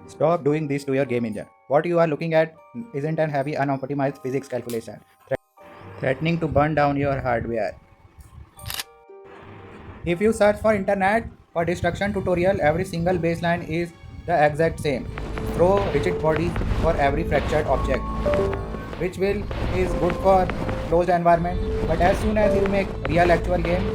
Stop doing this to your game engine. What you are looking at isn't an heavy unoptimized physics calculation threatening to burn down your hardware. If you search for internet for destruction tutorial, every single baseline is the exact same. Throw rigid bodies for every fractured object, which will is good for closed environment. But as soon as you make real actual game,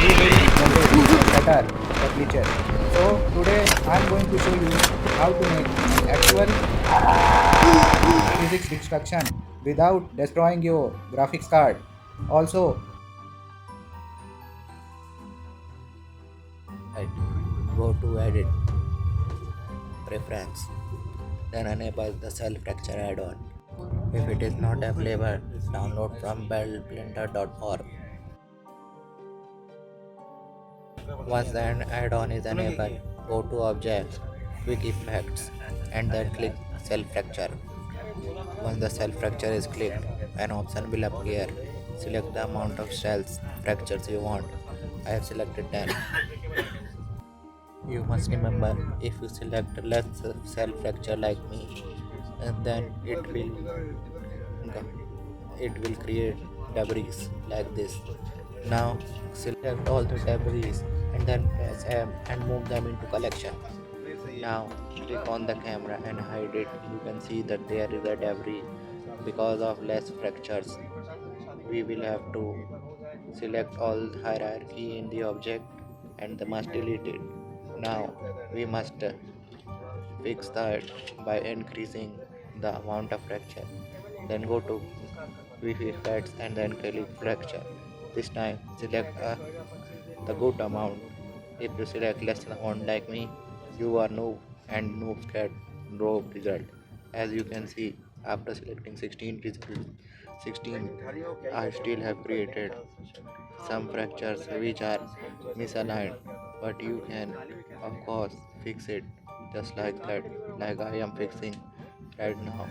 we will notice the shatter, the glitches. So today I'm going to show you how to make an actual physics destruction without destroying your graphics card. Also, Right. Go to Edit, Preference, then enable the Cell Fracture add-on. If it is not available, download from blender.org. Once the add-on is enabled, go to Object, Quick Effects, and then click Cell Fracture. Once the cell fracture is clicked, an option will appear. Select the amount of cells fractures you want. I have selected 10. You must remember, if you select less cell fracture like me, then it will create debris like this. Now select all the debris and then press M and move them into collection. Now click on the camera and hide it. You can see that there is a debris because of less fractures. We will have to select all hierarchy in the object and the must delete it. Now we must fix that by increasing the amount of fracture. Then go to Wi-Fi effects and then click fracture. This time select the good amount. If you select less amount like me, you are noob and noobs get drop result. As you can see, after selecting 16 results, 16 I still have created some fractures which are misaligned, but you can of course fix it just like that, like I am fixing right now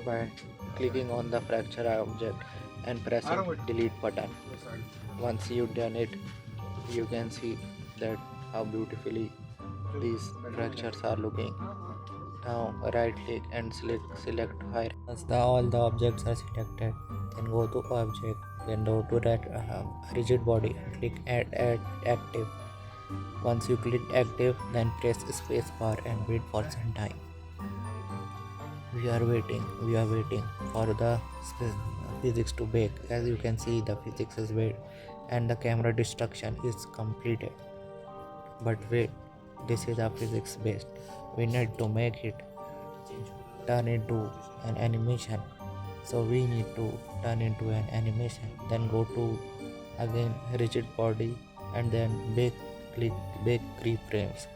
by clicking on the fracture object and pressing delete button. Once you done it, you can see that how beautifully these fractures are looking. Now right click and select higher. Once all the objects are selected, then go to object, then go to that rigid body and click add active. Once you click active, then press space bar and wait for some time. We are waiting for the physics to bake. As you can see, the physics is baked and the camera destruction is completed. But wait, this is a physics based. We need to make it turn into an animation. So we need to turn into an animation. Then go to again rigid body and then click bake keyframes.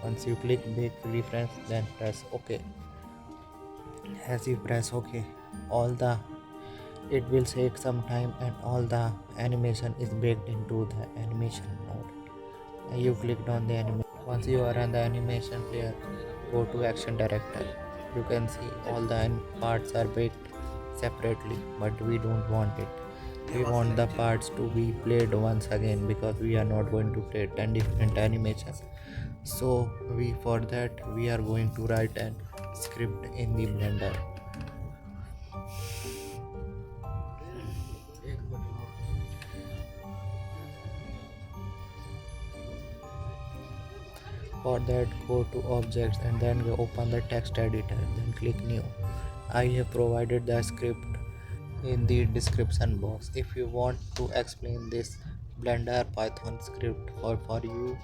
Once you click bake keyframes, then press OK. As you press OK, all the it will take some time and all the animation is baked into the animation mode. You clicked on the animation. Once you are on the animation player, go to action director. You can see all the parts are baked separately, but we don't want it. We want the parts to be played once again because we are not going to play 10 different animations. So for that we are going to write an script in the blender. For that, go to objects and then open the text editor, then click new. I have provided the script in the description box. If you want to explain this blender python script for you,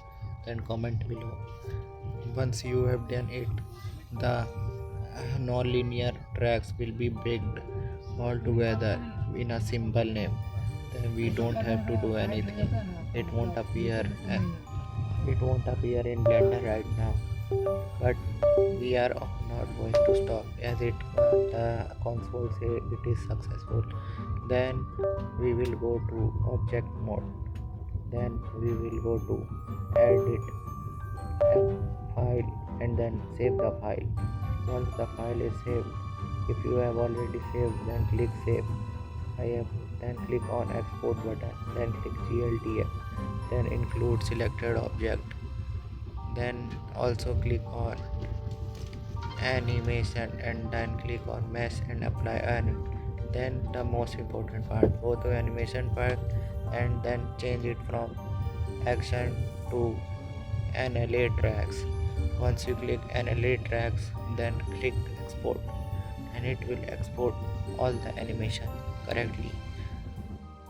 then comment below. Once you have done it, the non-linear tracks will be baked all together in a simple name. Then we don't have to do anything. It won't appear in blender right now, but we are not going to stop as the console say it is successful. Then we will go to object mode, then we will go to edit and file and then save the file. Once the file is saved, if you have already saved, then click save. I have then click on export button, then click gltf, then include selected object, Then also click on animation and then click on mesh and apply anim. Then the most important part, go to animation part and then change it from action to annihilate tracks. Once you click annihilate tracks, then click export and it will export all the animation correctly.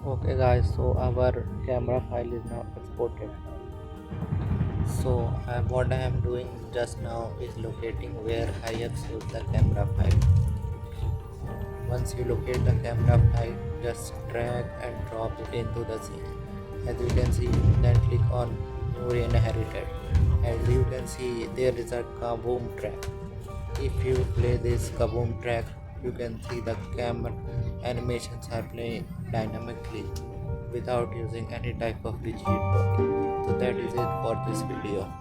Okay guys, so our camera file is now exported. So what I am doing just now is locating where I have saved the camera file. Once you locate the camera file, just drag and drop it into the scene. As you can see, then click on new inherited and you can see there is a kaboom track. If you play this kaboom track, you can see the camera animations are playing dynamically without using any type of rigid body. So that is it for this video.